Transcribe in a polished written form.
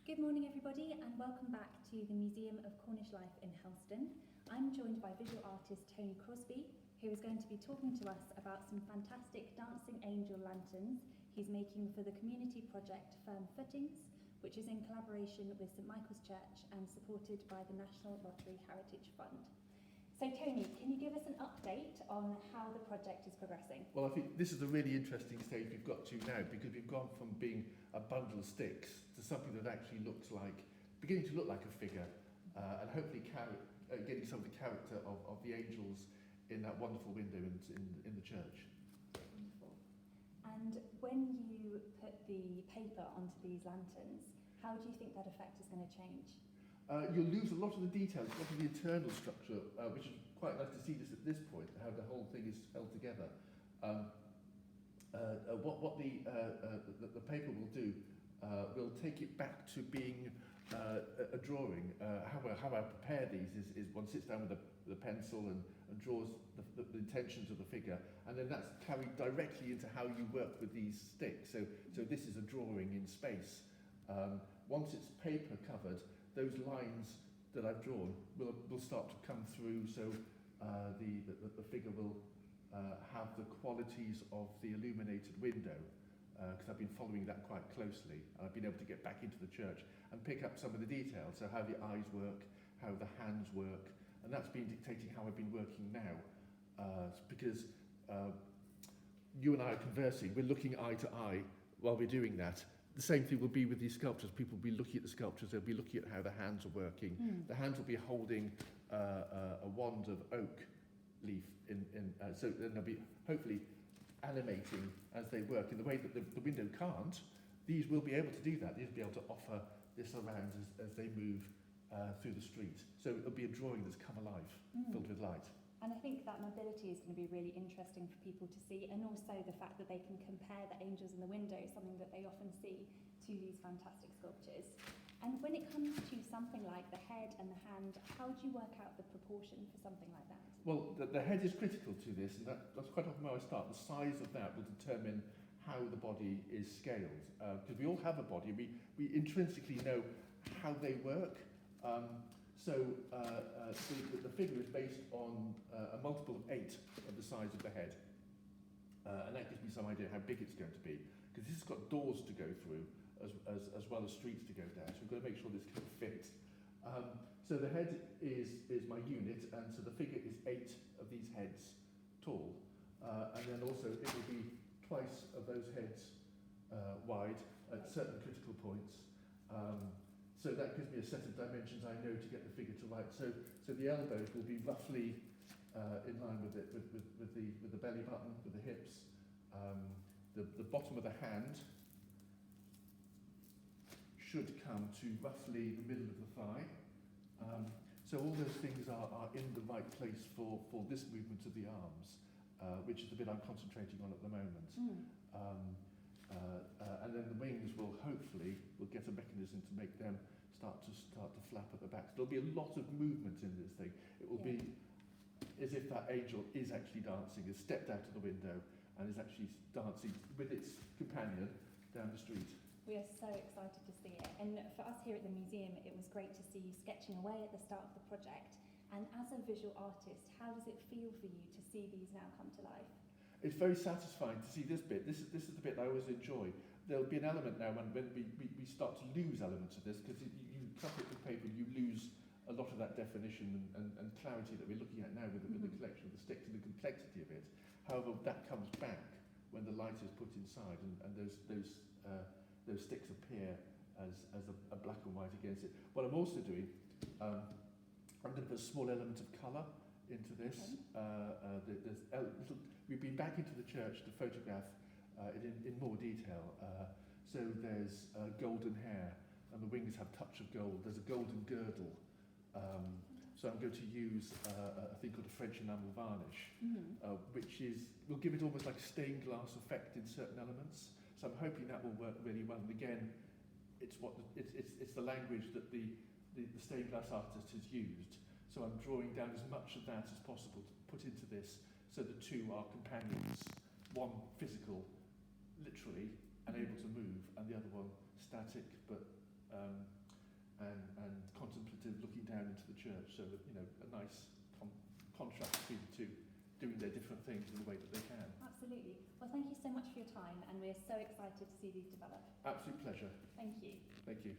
Good morning everybody and welcome back to the Museum of Cornish Life in Helston. I'm joined by visual artist Tony Crosby, who is going to be talking to us about some fantastic dancing angel lanterns he's making for the community project Firm Footings, which is in collaboration with St Michael's Church and supported by the National Lottery Heritage Fund. So Tony, can you give us an update on how the project is progressing? Well, I think this is a really interesting stage we've got to now, because we've gone from being a bundle of sticks to something that actually looks like, beginning to look like a figure, and hopefully getting some of the character of the angels in that wonderful window in the church. Wonderful. And when you put the paper onto these lanterns, how do you think that effect is going to change? You'll lose a lot of the details, a lot of the internal structure, which is quite nice to see this at this point, how the whole thing is held together. What the paper will do, we'll take it back to being a drawing. How I prepare these is one sits down with a pencil and draws the intentions of the figure, and then that's carried directly into how you work with these sticks. So this is a drawing in space. Once it's paper covered, those lines that I've drawn will start to come through, so the figure will have the qualities of the illuminated window, because I've been following that quite closely, and I've been able to get back into the church and pick up some of the details, so how the eyes work, how the hands work, and that's been dictating how I've been working now, because you and I are conversing, we're looking eye to eye while we're doing that. The same thing will be with these sculptures. People will be looking at the sculptures, they'll be looking at how the hands are working. The hands will be holding a wand of oak leaf, so then they'll be hopefully animating as they work in the way that the window can't. These will be able to do that. These will be able to offer this around as they move through the street. So it'll be a drawing that's come alive, filled with light. And I think that mobility is going to be really interesting for people to see, and also the fact that they can compare the angels in the window, something that they often see, to these fantastic sculptures. And when it comes to something like the head and the hand, how do you work out the proportion for something like that? Well, the head is critical to this, and that's quite often where I start. The size of that will determine how the body is scaled. Because we all have a body, we intrinsically know how they work. So the figure is based on a multiple of 8 of the size of the head. And that gives me some idea how big it's going to be. Because this has got doors to go through as well as streets to go down. So we've got to make sure this can fit. So the head is my unit, and so the figure is 8 of these heads tall. And then also it will be twice of those heads wide at certain critical points. So that gives me a set of dimensions I know to get the figure to right. So the elbows will be roughly in line with the belly button, with the hips. The bottom of the hand should come to roughly the middle of the thigh. So all those things are in the right place for this movement of the arms, which is the bit I'm concentrating on at the moment. And then the wings will hopefully get a mechanism to make them start to flap at the back. So there'll be a lot of movement in this thing. It will be as if that angel is actually dancing, has stepped out of the window and is actually dancing with its companion down the street. We are so excited to see it. And for us here at the museum, it was great to see you sketching away at the start of the project. And as a visual artist, how does it feel for you to see these now come to life? It's very satisfying to see this bit. This is the bit I always enjoy. There'll be an element now when we start to lose elements of this, because you cut it with paper, you lose a lot of that definition and clarity that we're looking at now with the collection of the sticks and the complexity of it. However, that comes back when the light is put inside and those sticks appear as a black and white against it. What I'm also doing, I'm going to put a small element of colour into this. We've been back into the church to photograph in more detail. So there's golden hair, and the wings have touch of gold. There's a golden girdle. So I'm going to use a thing called a French enamel varnish, which will give it almost like a stained glass effect in certain elements. So I'm hoping that will work really well. And again, it's the language that the stained glass artist has used. So I'm drawing down as much of that as possible to put into this, so the two are companions, one physical, literally, and able to move, and the other one static, but and contemplative, looking down into the church. So that, you know, a nice contrast between the two, doing their different things in the way that they can. Absolutely. Well, thank you so much for your time, and we're so excited to see these develop. Absolute pleasure. Thank you. Thank you.